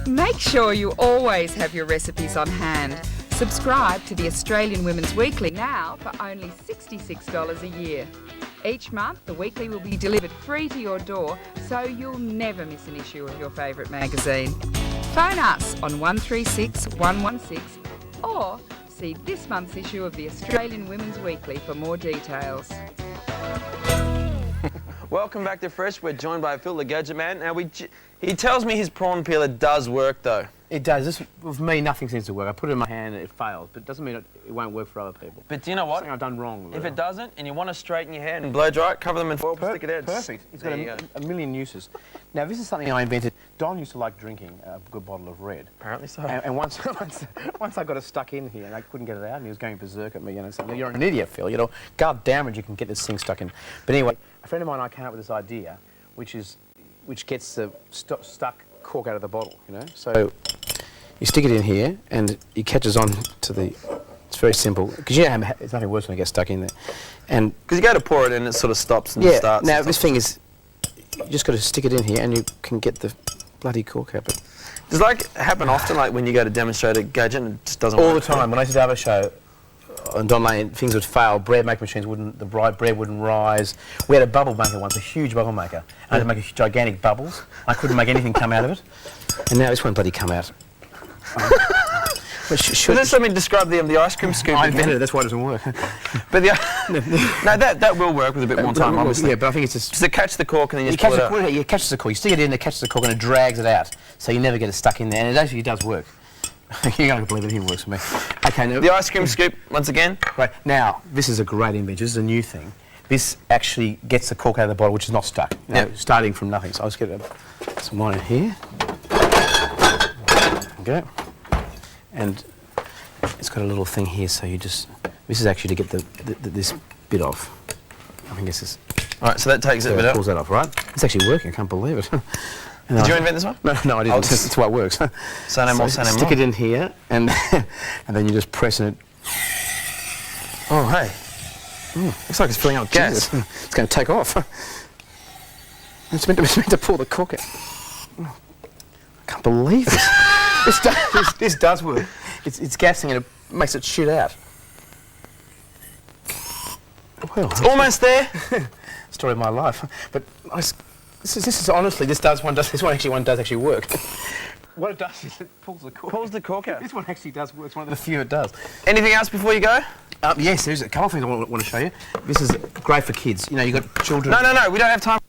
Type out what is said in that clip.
Make sure you always have your recipes on hand. Subscribe to the Australian Women's Weekly now for only $66 a year. Each month, the weekly will be delivered free to your door, so you'll never miss an issue of your favourite magazine. Phone us on 136 116 or see this month's issue of the Australian Women's Weekly for more details. Welcome back to Fresh. We're joined by Phil, the Gadget man. Now, he tells me his prawn peeler does work, though. It does. This, with me, nothing seems to work. I put it in my hand and it fails, but it doesn't mean it won't work for other people. But do you know what? Something I've done wrong. If it doesn't, and you want to straighten your hair and blow dry it, cover them in foil plastic ends. Perfect. It's got a million uses. Now, this is something I invented. Don used to like drinking a good bottle of red. Apparently so. And once I got it stuck in here and I couldn't get it out, and he was going berserk at me, and saying, "You're an idiot, Phil. You know, God damn it, you can get this thing stuck in." But anyway, a friend of mine and I came up with this idea, which gets the stuck cork out of the bottle. You know, so you stick it in here and it catches on to the. It's very simple because you know it's nothing worse when it gets stuck in there, and because you go to pour it in, it sort of stops and starts. Now this thing is, you just got to stick it in here and you can get the bloody cork out. Does it like happen often, like when you go to demonstrate a gadget and it just doesn't work? All the time. When I used to have a show on Don Lane, things would fail. Bread making machines wouldn't. The bread wouldn't rise. We had a bubble maker once, a huge bubble maker. I had to make gigantic bubbles. I couldn't make anything come out of it, and now this won't bloody come out. Should this let me describe the ice cream scoop? I invented it, that's why it doesn't work. But no, that will work with a bit more time, obviously. Yeah, but I think it's just... Does it catch the cork and then you pull it out? You catch the cork, you stick it in, it catches the cork and it drags it out. So you never get it stuck in there, and it actually does work. You're going to believe it, it works for me. Okay, now... The ice cream scoop, once again. Right, now, this is a great invention, this is a new thing. This actually gets the cork out of the bottle, which is not stuck. You know, starting from nothing. So I'll just get some wine in here. Okay. And it's got a little thing here, so you just... This is actually to get this bit off. I think this is... All right, so that takes it a bit out. Pulls that off, right? It's actually working, I can't believe it. Did you invent this one? No, I didn't. That's why it works. Say no more, say no more. Stick it in here, and and then you just press it. Oh, hey. Looks like it's filling up with gas. It's going to take off. It's meant to pull the cork out. I can't believe this. This does work. It's gassing and it makes it shoot out. Well, it's almost there. Story of my life. But this is honestly, this one does actually work. What it does is it pulls the cork. Pulls the cork out. This one actually does work. It's one of the few it does. Anything else before you go? Yes, there's a couple of things I want to show you. This is great for kids. You know, you've got children. No, we don't have time.